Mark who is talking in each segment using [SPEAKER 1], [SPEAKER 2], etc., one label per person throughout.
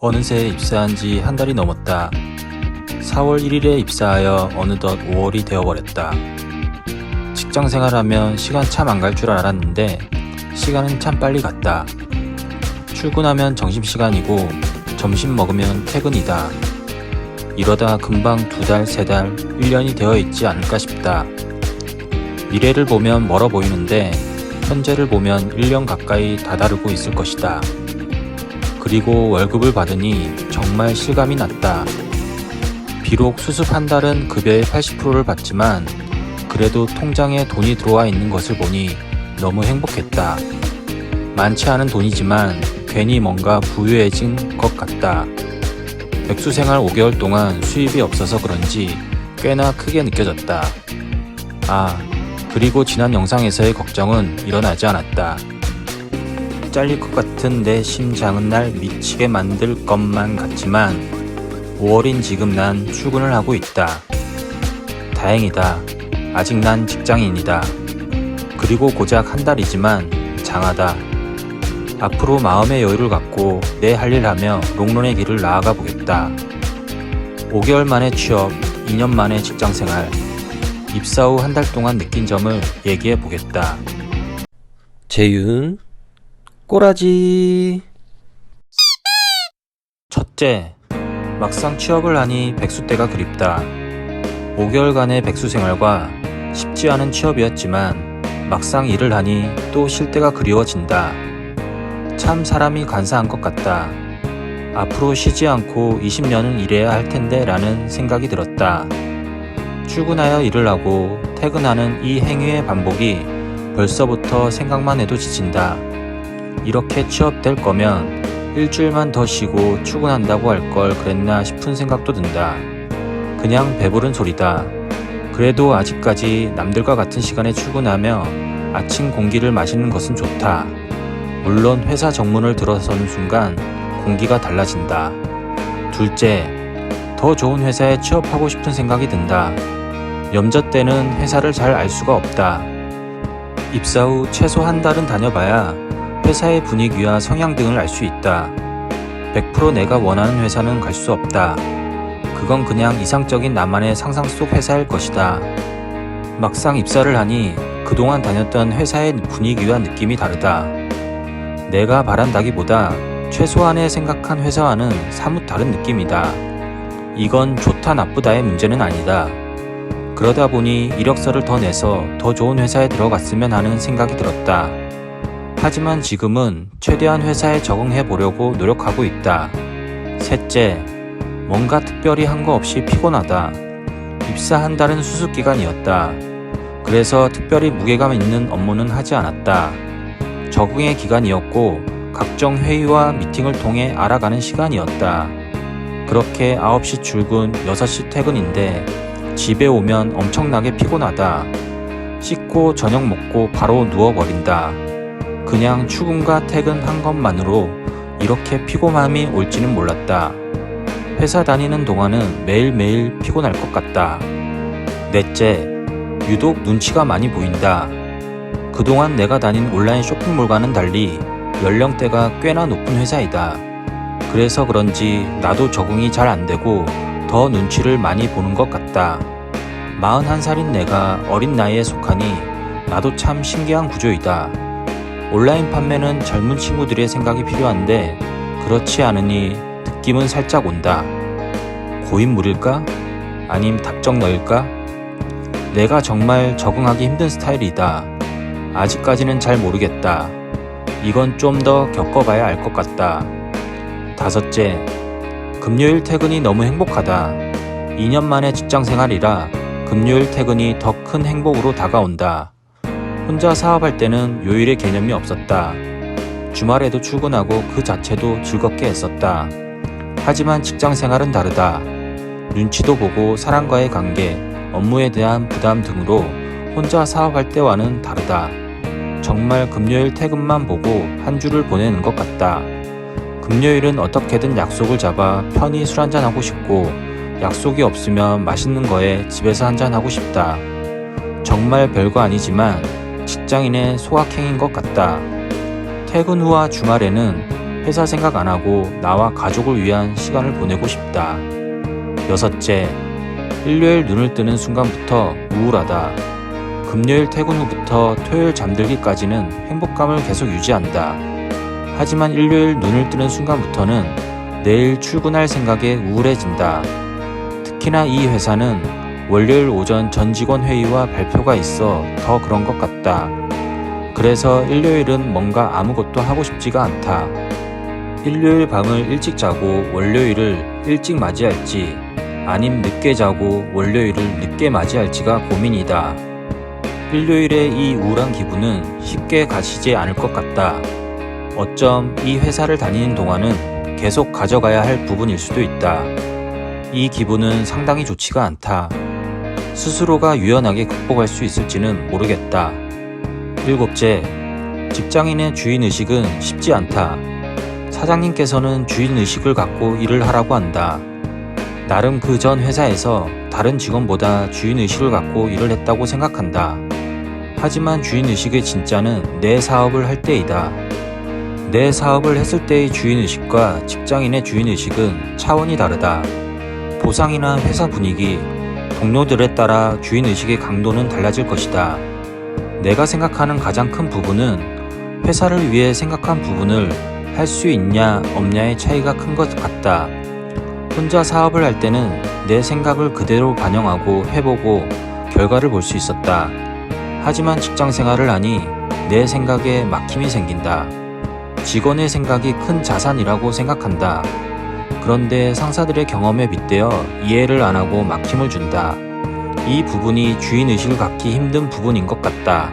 [SPEAKER 1] 어느새 입사한 지 한 달이 넘었다. 4월 1일에 입사하여 어느덧 5월이 되어버렸다. 직장 생활하면 시간 참 안 갈 줄 알았는데 시간은 참 빨리 갔다. 출근하면 점심시간이고 점심 먹으면 퇴근이다. 이러다 금방 2달, 3달, 1년이 되어 있지 않을까 싶다. 미래를 보면 멀어 보이는데 현재를 보면 1년 가까이 다다르고 있을 것이다. 그리고 월급을 받으니 정말 실감이 났다. 비록 수습 한 달은 급여의 80%를 받지만 그래도 통장에 돈이 들어와 있는 것을 보니 너무 행복했다. 많지 않은 돈이지만 괜히 뭔가 부유해진 것 같다. 백수생활 5개월 동안 수입이 없어서 그런지 꽤나 크게 느껴졌다. 그리고 지난 영상에서의 걱정은 일어나지 않았다. 잘릴 것 같은 내 심장은 날 미치게 만들 것만 같지만 5월인 지금 난 출근을 하고 있다. 다행이다. 아직 난 직장인이다. 그리고 고작 한 달이지만 장하다. 앞으로 마음의 여유를 갖고 내 할 일 하며 롱런의 길을 나아가 보겠다. 5개월 만에 취업, 2년 만에 직장생활. 입사 후 한 달 동안 느낀 점을 얘기해 보겠다.
[SPEAKER 2] 재윤 꼬라지.
[SPEAKER 1] 첫째, 막상 취업을 하니 백수 때가 그립다. 5개월간의 백수 생활과 쉽지 않은 취업이었지만 막상 일을 하니 또 쉴 때가 그리워진다. 참 사람이 간사한 것 같다. 앞으로 쉬지 않고 20년은 일해야 할 텐데 라는 생각이 들었다. 출근하여 일을 하고 퇴근하는 이 행위의 반복이 벌써부터 생각만 해도 지친다. 이렇게 취업될 거면 일주일만 더 쉬고 출근한다고 할 걸 그랬나 싶은 생각도 든다. 그냥 배부른 소리다. 그래도 아직까지 남들과 같은 시간에 출근하며 아침 공기를 마시는 것은 좋다. 물론 회사 정문을 들어서는 순간 공기가 달라진다. 둘째, 더 좋은 회사에 취업하고 싶은 생각이 든다. 염저 때는 회사를 잘 알 수가 없다. 입사 후 최소 한 달은 다녀봐야 회사의 분위기와 성향 등을 알 수 있다. 100% 내가 원하는 회사는 갈 수 없다. 그건 그냥 이상적인 나만의 상상 속 회사일 것이다. 막상 입사를 하니 그동안 다녔던 회사의 분위기와 느낌이 다르다. 내가 바란다기보다 최소한의 생각한 회사와는 사뭇 다른 느낌이다. 이건 좋다 나쁘다의 문제는 아니다. 그러다 보니 이력서를 더 내서 더 좋은 회사에 들어갔으면 하는 생각이 들었다. 하지만 지금은 최대한 회사에 적응해 보려고 노력하고 있다. 셋째, 뭔가 특별히 한 거 없이 피곤하다. 입사 한 달은 수습 기간이었다. 그래서 특별히 무게감 있는 업무는 하지 않았다. 적응의 기간이었고 각종 회의와 미팅을 통해 알아가는 시간이었다. 그렇게 9시 출근, 6시 퇴근인데 집에 오면 엄청나게 피곤하다. 씻고 저녁 먹고 바로 누워버린다. 그냥 출근과 퇴근한 것만으로 이렇게 피곤함이 올지는 몰랐다. 회사 다니는 동안은 매일매일 피곤할 것 같다. 넷째, 유독 눈치가 많이 보인다. 그동안 내가 다닌 온라인 쇼핑몰과는 달리 연령대가 꽤나 높은 회사이다. 그래서 그런지 나도 적응이 잘 안되고 더 눈치를 많이 보는 것 같다. 41살인 내가 어린 나이에 속하니 나도 참 신기한 구조이다. 온라인 판매는 젊은 친구들의 생각이 필요한데 그렇지 않으니 느낌은 살짝 온다. 고인물일까? 아님 답정너일까? 내가 정말 적응하기 힘든 스타일이다. 아직까지는 잘 모르겠다. 이건 좀 더 겪어봐야 알 것 같다. 다섯째, 금요일 퇴근이 너무 행복하다. 2년 만에 직장 생활이라 금요일 퇴근이 더 큰 행복으로 다가온다. 혼자 사업할 때는 요일의 개념이 없었다. 주말에도 출근하고 그 자체도 즐겁게 했었다. 하지만 직장 생활은 다르다. 눈치도 보고 사람과의 관계, 업무에 대한 부담 등으로 혼자 사업할 때와는 다르다. 정말 금요일 퇴근만 보고 한 주를 보내는 것 같다. 금요일은 어떻게든 약속을 잡아 편히 술 한잔하고 싶고 약속이 없으면 맛있는 거에 집에서 한잔하고 싶다. 정말 별거 아니지만 직장인의 소확행인 것 같다. 퇴근 후와 주말에는 회사 생각 안 하고 나와 가족을 위한 시간을 보내고 싶다. 여섯째, 일요일 눈을 뜨는 순간부터 우울하다. 금요일 퇴근 후부터 토요일 잠들기까지는 행복감을 계속 유지한다. 하지만 일요일 눈을 뜨는 순간부터는 내일 출근할 생각에 우울해진다. 특히나 이 회사는 월요일 오전 전 직원 회의와 발표가 있어 더 그런 것 같다. 그래서 일요일은 뭔가 아무것도 하고 싶지가 않다. 일요일 밤을 일찍 자고 월요일을 일찍 맞이할지 아님 늦게 자고 월요일을 늦게 맞이할지가 고민이다. 일요일의 이 우울한 기분은 쉽게 가시지 않을 것 같다. 어쩜 이 회사를 다니는 동안은 계속 가져가야 할 부분일 수도 있다. 이 기분은 상당히 좋지가 않다. 스스로가 유연하게 극복할 수 있을지는 모르겠다. 일곱째, 직장인의 주인의식은 쉽지 않다. 사장님께서는 주인의식을 갖고 일을 하라고 한다. 나름 그 전 회사에서 다른 직원보다 주인의식을 갖고 일을 했다고 생각한다. 하지만 주인의식의 진짜는 내 사업을 할 때이다. 내 사업을 했을 때의 주인의식과 직장인의 주인의식은 차원이 다르다. 보상이나 회사 분위기, 동료들에 따라 주인의식의 강도는 달라질 것이다. 내가 생각하는 가장 큰 부분은 회사를 위해 생각한 부분을 할 수 있냐 없냐의 차이가 큰 것 같다. 혼자 사업을 할 때는 내 생각을 그대로 반영하고 해보고 결과를 볼 수 있었다. 하지만 직장 생활을 하니 내 생각에 막힘이 생긴다. 직원의 생각이 큰 자산이라고 생각한다. 그런데 상사들의 경험에 빗대어 이해를 안 하고 막힘을 준다. 이 부분이 주인의식을 갖기 힘든 부분인 것 같다.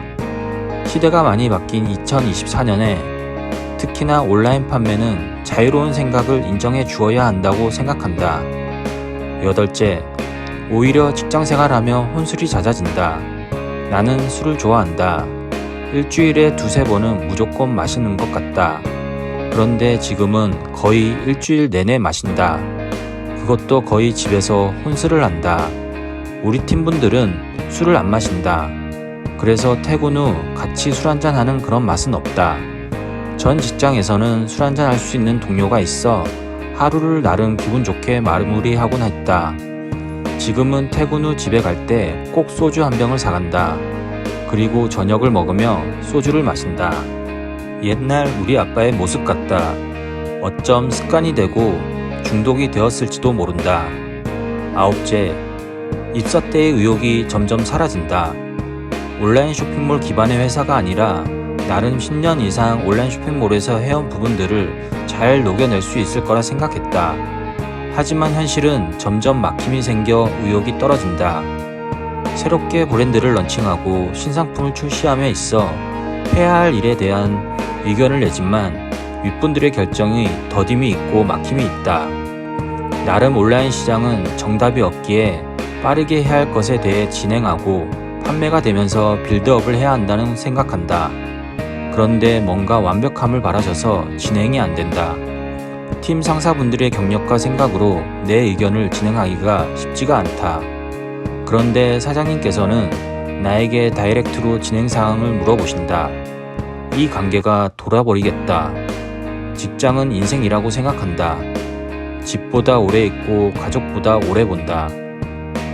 [SPEAKER 1] 시대가 많이 바뀐 2024년에 특히나 온라인 판매는 자유로운 생각을 인정해 주어야 한다고 생각한다. 여덟째, 오히려 직장 생활하며 혼술이 잦아진다. 나는 술을 좋아한다. 일주일에 두세 번은 무조건 마시는 것 같다. 그런데 지금은 거의 일주일 내내 마신다. 그것도 거의 집에서 혼술을 한다. 우리 팀분들은 술을 안 마신다. 그래서 퇴근 후 같이 술 한잔 하는 그런 맛은 없다. 전 직장에서는 술 한잔 할 수 있는 동료가 있어 하루를 나름 기분 좋게 마무리하곤 했다. 지금은 퇴근 후 집에 갈 때 꼭 소주 한 병을 사간다. 그리고 저녁을 먹으며 소주를 마신다. 옛날 우리 아빠의 모습 같다. 어쩜 습관이 되고 중독이 되었을지도 모른다. 아홉째, 입사 때의 의욕이 점점 사라진다. 온라인 쇼핑몰 기반의 회사가 아니라 나름 10년 이상 온라인 쇼핑몰에서 해온 부분들을 잘 녹여낼 수 있을 거라 생각했다. 하지만 현실은 점점 막힘이 생겨 의욕이 떨어진다. 새롭게 브랜드를 런칭하고 신상품을 출시함에 있어 해야 할 일에 대한 의견을 내지만 윗분들의 결정이 더딤이 있고 막힘이 있다. 나름 온라인 시장은 정답이 없기에 빠르게 해야 할 것에 대해 진행하고 판매가 되면서 빌드업을 해야 한다는 생각한다. 그런데 뭔가 완벽함을 바라셔서 진행이 안 된다. 팀 상사분들의 경력과 생각으로 내 의견을 진행하기가 쉽지가 않다. 그런데 사장님께서는 나에게 다이렉트로 진행 사항을 물어보신다. 이 관계가 돌아버리겠다. 직장은 인생이라고 생각한다. 집보다 오래 있고 가족보다 오래 본다.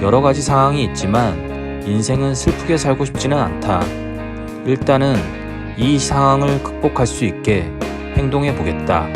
[SPEAKER 1] 여러 가지 상황이 있지만 인생은 슬프게 살고 싶지는 않다. 일단은 이 상황을 극복할 수 있게 행동해 보겠다.